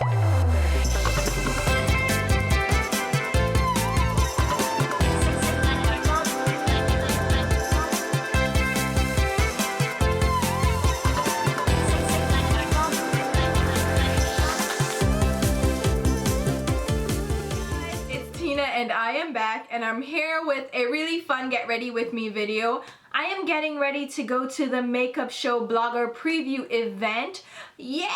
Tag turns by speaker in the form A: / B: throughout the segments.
A: And I am back, and I'm here with a really fun get ready with me video. I am getting ready to go to the Makeup Show blogger preview event. Yes!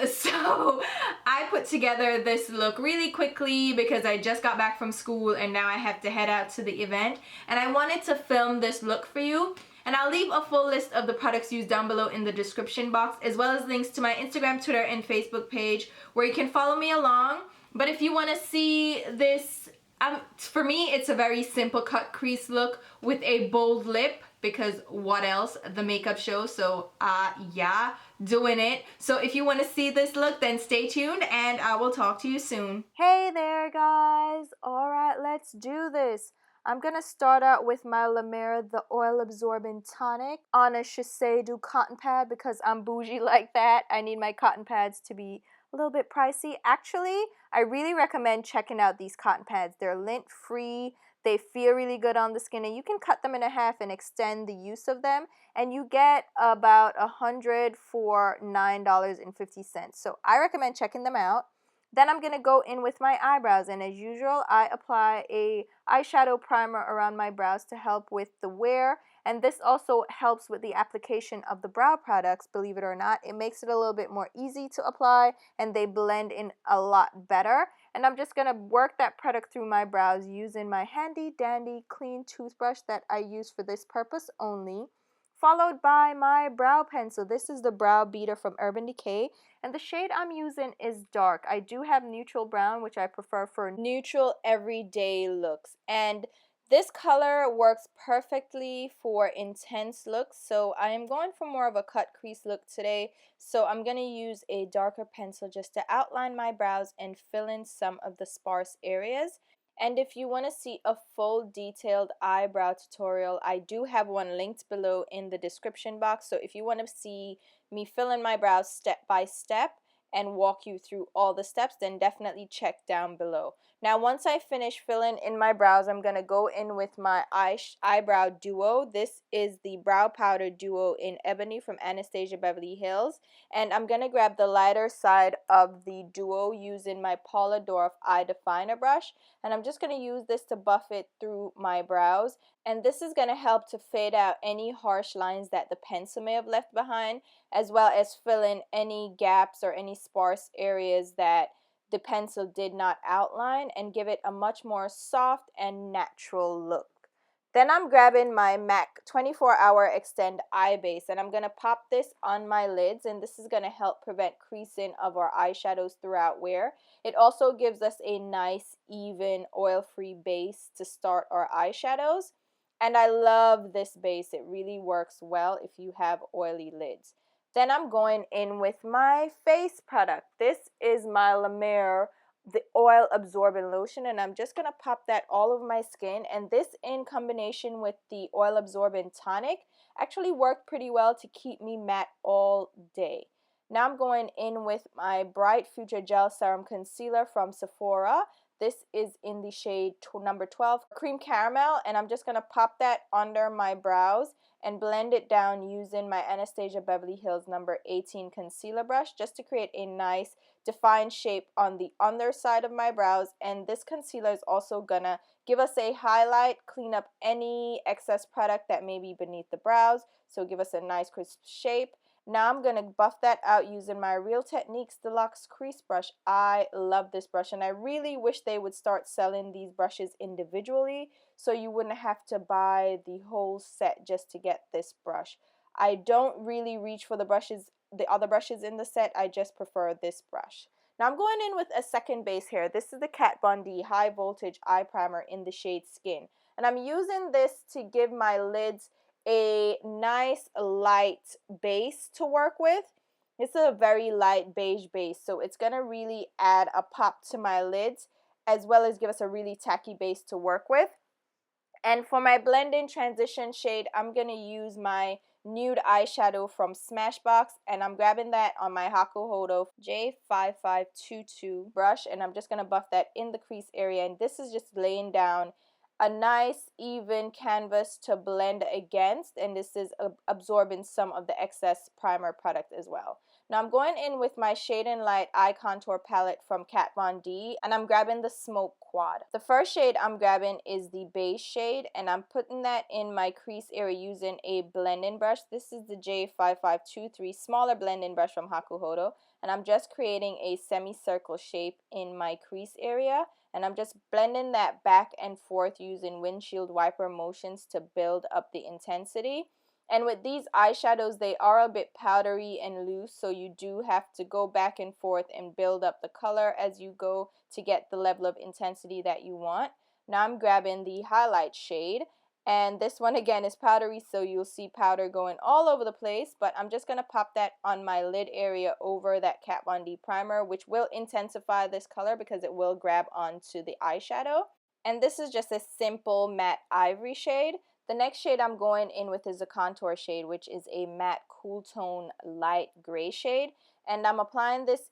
A: So I put together this look really quickly because I just got back from school and now I have to head out to the event, and I wanted to film this look for you. And I'll leave a full list of the products used down below in the description box, as well as links to my Instagram, Twitter, and Facebook page where you can follow me along. But if you want to see this, for me, it's a very simple cut crease look with a bold lip, because what else? The makeup show. So yeah, doing it. So if you want to see this look, then stay tuned and I will talk to you soon.
B: Hey there, guys. All right, let's do this. I'm going to start out with my La Mer, the Oil Absorbing Tonic on a Shiseido cotton pad because I'm bougie like that. I need my cotton pads to be a little bit pricey. Actually, I really recommend checking out these cotton pads. They're lint-free. They feel really good on the skin, and you can cut them in half and extend the use of them, and you get about 100 for $9.50. So I recommend checking them out. Then I'm going to go in with my eyebrows, and as usual, I apply a eyeshadow primer around my brows to help with the wear, and this also helps with the application of the brow products, believe it or not. It makes it a little bit more easy to apply, and they blend in a lot better. And I'm just going to work that product through my brows using my handy dandy clean toothbrush that I use for this purpose only, followed by my brow pencil. This is the Brow Beater from Urban Decay, and the shade I'm using is dark. I do have neutral brown, which I prefer for neutral everyday looks, and this color works perfectly for intense looks, so I am going for more of a cut crease look today. So I'm going to use a darker pencil just to outline my brows and fill in some of the sparse areas. And if you want to see a full detailed eyebrow tutorial, I do have one linked below in the description box. So if you want to see me fill in my brows step by step and walk you through all the steps, then definitely check down below. Now, once I finish filling in my brows, I'm going to go in with my Eyebrow Duo. This is the Brow Powder Duo in Ebony from Anastasia Beverly Hills. And I'm going to grab the lighter side of the Duo using my Paula Eye Definer brush. And I'm just going to use this to buff it through my brows. And this is going to help to fade out any harsh lines that the pencil may have left behind, as well as fill in any gaps or any sparse areas that the pencil did not outline, and give it a much more soft and natural look. Then I'm grabbing my MAC 24-Hour Extend Eye Base, and I'm going to pop this on my lids, and this is going to help prevent creasing of our eyeshadows throughout wear. It also gives us a nice, even, oil-free base to start our eyeshadows, and I love this base. It really works well if you have oily lids. Then I'm going in with my face product. This is my La Mer, the Oil Absorbing Lotion, and I'm just going to pop that all over my skin. And this, in combination with the Oil Absorbing Tonic, actually worked pretty well to keep me matte all day. Now I'm going in with my Bright Future Gel Serum Concealer from Sephora. This is in the shade number 12, Cream Caramel, and I'm just going to pop that under my brows and blend it down using my Anastasia Beverly Hills number 18 concealer brush, just to create a nice defined shape on the underside of my brows. And this concealer is also gonna give us a highlight, clean up any excess product that may be beneath the brows, so give us a nice crisp shape. Now I'm going to buff that out using my Real Techniques Deluxe Crease brush. I love this brush, and I really wish they would start selling these brushes individually so you wouldn't have to buy the whole set just to get this brush. I don't really reach for the other brushes in the set. I just prefer this brush. Now I'm going in with a second base here. This is the Kat Von D High Voltage Eye Primer in the shade Skin. And I'm using this to give my lids a nice light base to work with. It's a very light beige base, so it's going to really add a pop to my lids, as well as give us a really tacky base to work with. And for my blend-in transition shade, I'm going to use my Nude Eyeshadow from Smashbox, and I'm grabbing that on my Hakuhodo J5522 brush, and I'm just going to buff that in the crease area, and this is just laying down a nice even canvas to blend against, and this is absorbing some of the excess primer product as well. Now I'm going in with my Shade and Light Eye Contour Palette from Kat Von D, and I'm grabbing the Smoke Quad. The first shade I'm grabbing is the beige shade, and I'm putting that in my crease area using a blending brush. This is the J5523 smaller blending brush from Hakuhodo, and I'm just creating a semicircle shape in my crease area, and I'm just blending that back and forth using windshield wiper motions to build up the intensity. And with these eyeshadows, they are a bit powdery and loose, so you do have to go back and forth and build up the color as you go to get the level of intensity that you want. Now I'm grabbing the highlight shade, and this one again is powdery, so you'll see powder going all over the place, but I'm just going to pop that on my lid area over that Kat Von D primer, which will intensify this color because it will grab onto the eyeshadow. And this is just a simple matte ivory shade. The next shade I'm going in with is a contour shade, which is a matte cool tone light gray shade, and I'm applying this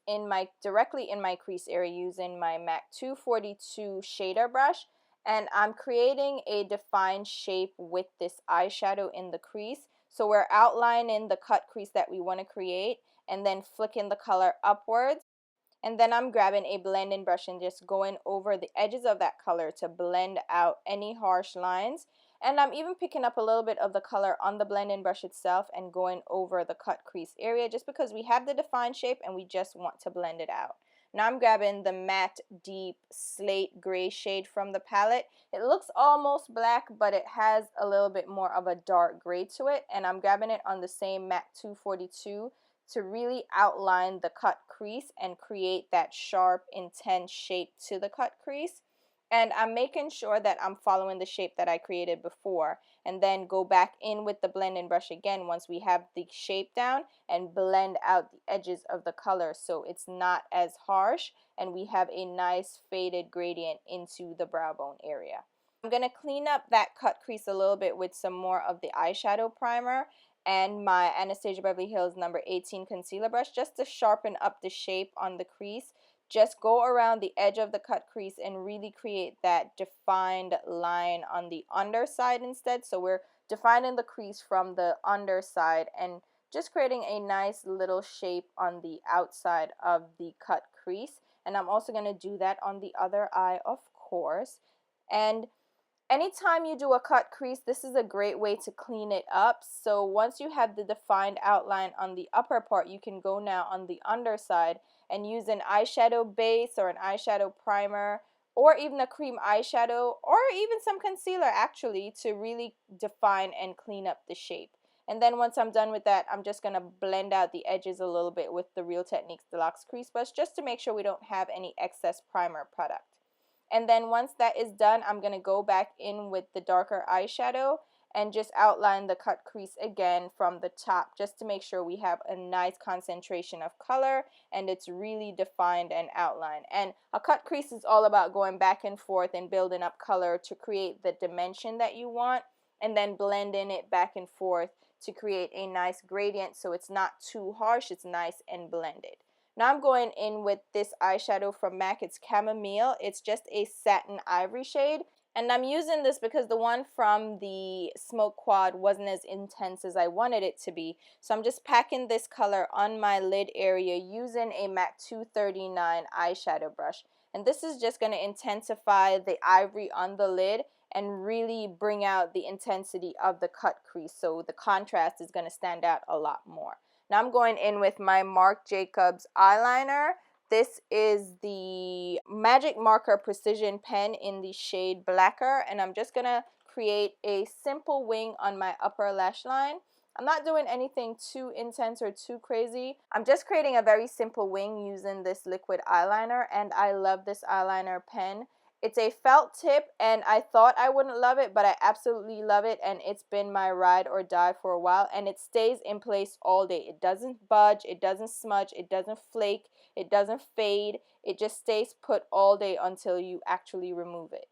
B: directly in my crease area using my MAC 242 shader brush, and I'm creating a defined shape with this eyeshadow in the crease. So we're outlining the cut crease that we want to create and then flicking the color upwards. And then I'm grabbing a blending brush and just going over the edges of that color to blend out any harsh lines. And I'm even picking up a little bit of the color on the blending brush itself and going over the cut crease area just because we have the defined shape and we just want to blend it out. Now I'm grabbing the matte deep slate gray shade from the palette. It looks almost black, but it has a little bit more of a dark gray to it, and I'm grabbing it on the same MAC 242 to really outline the cut crease and create that sharp, intense shape to the cut crease. And I'm making sure that I'm following the shape that I created before, and then go back in with the blending brush again once we have the shape down and blend out the edges of the color so it's not as harsh and we have a nice faded gradient into the brow bone area. I'm going to clean up that cut crease a little bit with some more of the eyeshadow primer and my Anastasia Beverly Hills number 18 concealer brush just to sharpen up the shape on the crease. Just go around the edge of the cut crease and really create that defined line on the underside instead. So we're defining the crease from the underside and just creating a nice little shape on the outside of the cut crease. And I'm also going to do that on the other eye, of course. And anytime you do a cut crease, this is a great way to clean it up. So once you have the defined outline on the upper part, you can go now on the underside and use an eyeshadow base or an eyeshadow primer or even a cream eyeshadow or even some concealer actually to really define and clean up the shape. And then once I'm done with that, I'm just going to blend out the edges a little bit with the Real Techniques Deluxe Crease Brush just to make sure we don't have any excess primer product. And then once that is done, I'm going to go back in with the darker eyeshadow and just outline the cut crease again from the top just to make sure we have a nice concentration of color and it's really defined and outlined. And a cut crease is all about going back and forth and building up color to create the dimension that you want and then blending it back and forth to create a nice gradient so it's not too harsh, it's nice and blended. Now I'm going in with this eyeshadow from MAC. It's Chamomile. It's just a satin ivory shade. And I'm using this because the one from the Smoke Quad wasn't as intense as I wanted it to be. So I'm just packing this color on my lid area using a MAC 239 eyeshadow brush. And this is just going to intensify the ivory on the lid and really bring out the intensity of the cut crease. So the contrast is going to stand out a lot more. Now I'm going in with my Marc Jacobs eyeliner. This is the Magic Marker Precision Pen in the shade Blacker, and I'm just going to create a simple wing on my upper lash line. I'm not doing anything too intense or too crazy. I'm just creating a very simple wing using this liquid eyeliner, and I love this eyeliner pen. It's a felt tip, and I thought I wouldn't love it, but I absolutely love it, and it's been my ride or die for a while, and it stays in place all day. It doesn't budge, it doesn't smudge, it doesn't flake, it doesn't fade. It just stays put all day until you actually remove it.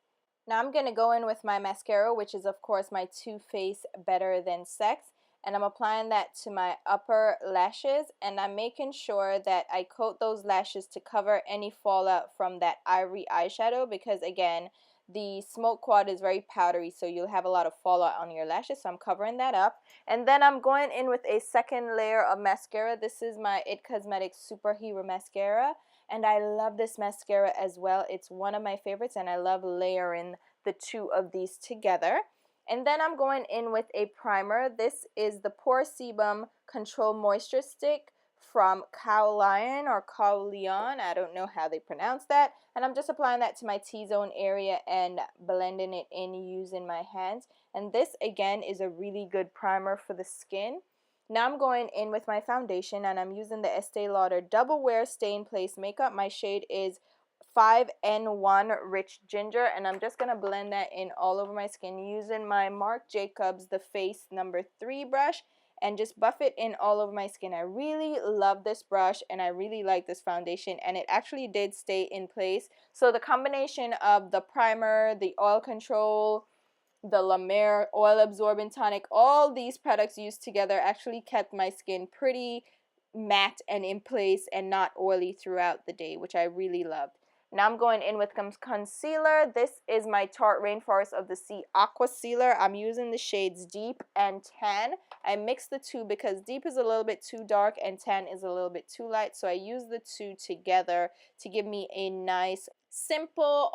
B: Now I'm going to go in with my mascara, which is of course my Too Faced Better Than Sex, and I'm applying that to my upper lashes, and I'm making sure that I coat those lashes to cover any fallout from that ivory eyeshadow, because again, the smoke quad is very powdery, so you'll have a lot of fallout on your lashes, so I'm covering that up. And then I'm going in with a second layer of mascara. This is my It Cosmetics Superhero Mascara, and I love this mascara as well. It's one of my favorites, and I love layering the two of these together. And then I'm going in with a primer. This is the Pore Sebum Control Moisture Stick from Eyeliner or Eyeliner. I don't know how they pronounce that. And I'm just applying that to my T-zone area and blending it in using my hands. And this again is a really good primer for the skin. Now I'm going in with my foundation, and I'm using the Estee Lauder Double Wear Stay in Place Makeup. My shade is 5N1 Rich Ginger, and I'm just going to blend that in all over my skin using my Marc Jacobs The Face number 3 brush, and just buff it in all over my skin. I really love this brush, and I really like this foundation, and it actually did stay in place. So the combination of the primer, the oil control, the La Mer oil absorbing tonic, all these products used together actually kept my skin pretty matte and in place and not oily throughout the day, which I really loved. Now I'm going in with some concealer. This is my Tarte Rainforest of the Sea Aqua Sealer. I'm using the shades Deep and Tan. I mix the two because Deep is a little bit too dark and Tan is a little bit too light. So I use the two together to give me a nice, simple,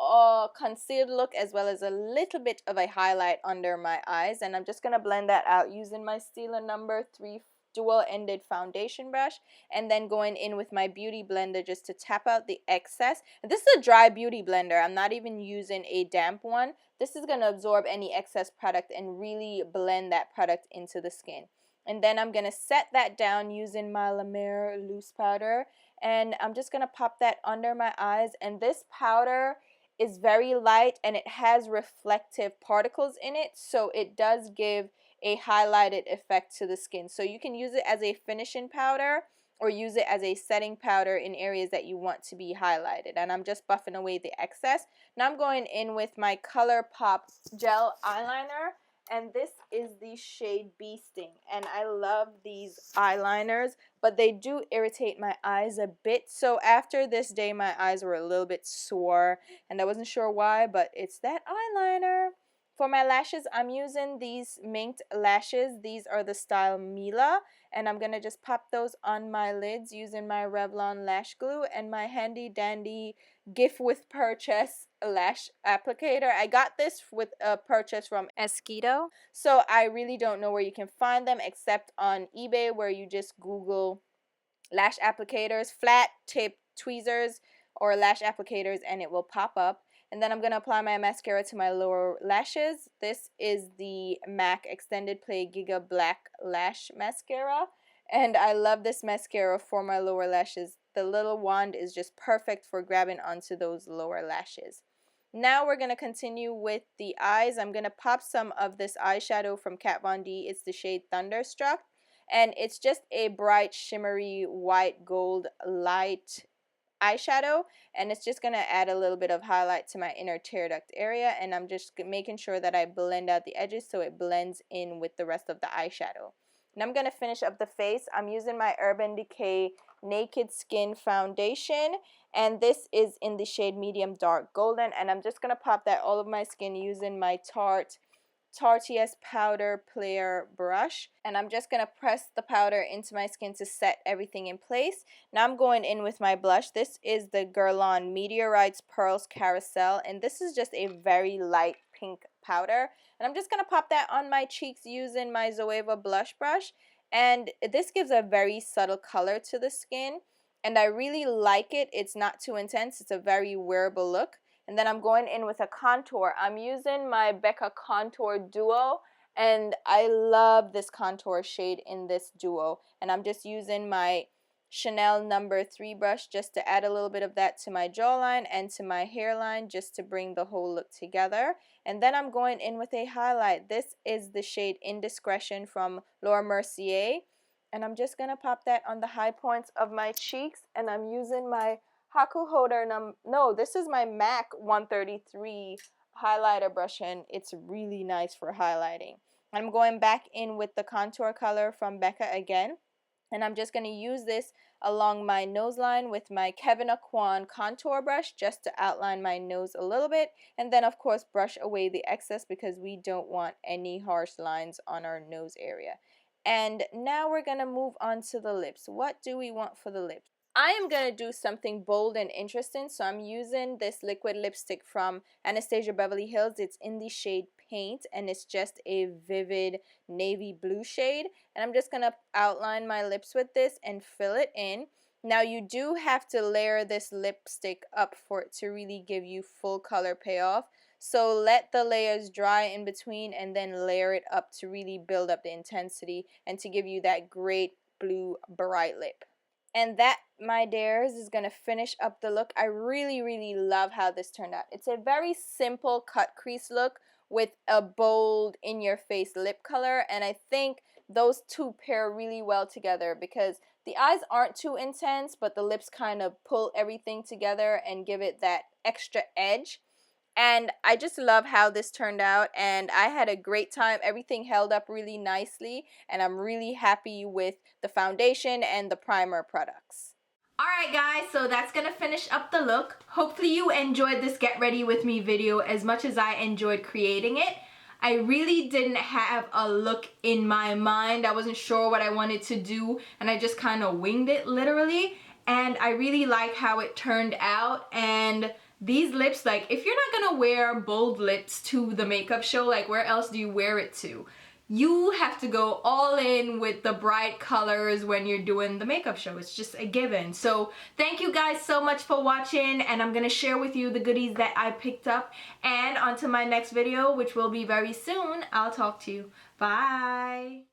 B: concealed look, as well as a little bit of a highlight under my eyes. And I'm just going to blend that out using my Stila number 3 dual-ended foundation brush, and then going in with my beauty blender just to tap out the excess. This is a dry beauty blender. I'm not even using a damp one. This is going to absorb any excess product and really blend that product into the skin. And then I'm going to set that down using my La Mer loose powder, and I'm just going to pop that under my eyes. And this powder is very light and it has reflective particles in it, so it does give a highlighted effect to the skin. So you can use it as a finishing powder or use it as a setting powder in areas that you want to be highlighted. And I'm just buffing away the excess. Now I'm going in with my ColourPop gel eyeliner, and this is the shade Bee Sting. And I love these eyeliners, but they do irritate my eyes a bit. So after this day, my eyes were a little bit sore, and I wasn't sure why, but it's that eyeliner. For my lashes, I'm using these minked lashes. These are the style Mila, and I'm going to just pop those on my lids using my Revlon lash glue and my handy dandy gift with purchase lash applicator. I got this with a purchase from Esquito, so I really don't know where you can find them except on eBay, where you just Google lash applicators, flat tip tweezers, or lash applicators, and it will pop up. And then I'm going to apply my mascara to my lower lashes. This is the MAC Extended Play Giga Black Lash Mascara, and I love this mascara for my lower lashes. The little wand is just perfect for grabbing onto those lower lashes. Now we're going to continue with the eyes. I'm going to pop some of this eyeshadow from Kat Von D. It's the shade Thunderstruck, and it's just a bright shimmery white gold light eyeshadow, and it's just going to add a little bit of highlight to my inner tear duct area, and I'm just making sure that I blend out the edges so it blends in with the rest of the eyeshadow. And I'm going to finish up the face. I'm using my Urban Decay Naked Skin Foundation, and this is in the shade Medium Dark Golden, and I'm just going to pop that all over my skin using my Tarte's Powder Player brush, and I'm just going to press the powder into my skin to set everything in place. Now I'm going in with my blush. This is the Guerlain Meteorites Pearls Carousel, and this is just a very light pink powder, and I'm just going to pop that on my cheeks using my Zoeva blush brush, and this gives a very subtle color to the skin, and I really like it. It's not too intense. It's a very wearable look. And then I'm going in with a contour. I'm using my Becca Contour Duo, and I love this contour shade in this duo. And I'm just using my Chanel number 3 brush just to add a little bit of that to my jawline and to my hairline, just to bring the whole look together. And then I'm going in with a highlight. This is the shade Indiscretion from Laura Mercier, and I'm just going to pop that on the high points of my cheeks, and I'm using my Haku Holder this is my MAC 133 highlighter brush, and it's really nice for highlighting. I'm going back in with the contour color from Becca again. And I'm just going to use this along my nose line with my Kevyn Aucoin contour brush just to outline my nose a little bit. And then, of course, brush away the excess because we don't want any harsh lines on our nose area. And now we're going to move on to the lips. What do we want for the lips? I am going to do something bold and interesting, so I'm using this liquid lipstick from Anastasia Beverly Hills. It's in the shade Paint, and it's just a vivid navy blue shade. And I'm just going to outline my lips with this and fill it in. Now, you do have to layer this lipstick up for it to really give you full color payoff. So let the layers dry in between and then layer it up to really build up the intensity and to give you that great blue bright lip. And that, my dears, is going to finish up the look. I really, really love how this turned out. It's a very simple cut crease look with a bold in-your-face lip color. And I think those two pair really well together because the eyes aren't too intense, but the lips kind of pull everything together and give it that extra edge. And I just love how this turned out, and I had a great time. Everything held up really nicely, and I'm really happy with the foundation and the primer products.
A: Alright guys, so that's gonna finish up the look. Hopefully you enjoyed this get ready with me video as much as I enjoyed creating it. I really didn't have a look in my mind. I wasn't sure what I wanted to do, and I just kind of winged it literally. And I really like how it turned out. And these lips, like, if you're not gonna wear bold lips to the makeup show, like, where else do you wear it to? You have to go all in with the bright colors when you're doing the makeup show. It's just a given. So thank you guys so much for watching, and I'm gonna share with you the goodies that I picked up. And onto my next video, which will be very soon. I'll talk to you. Bye.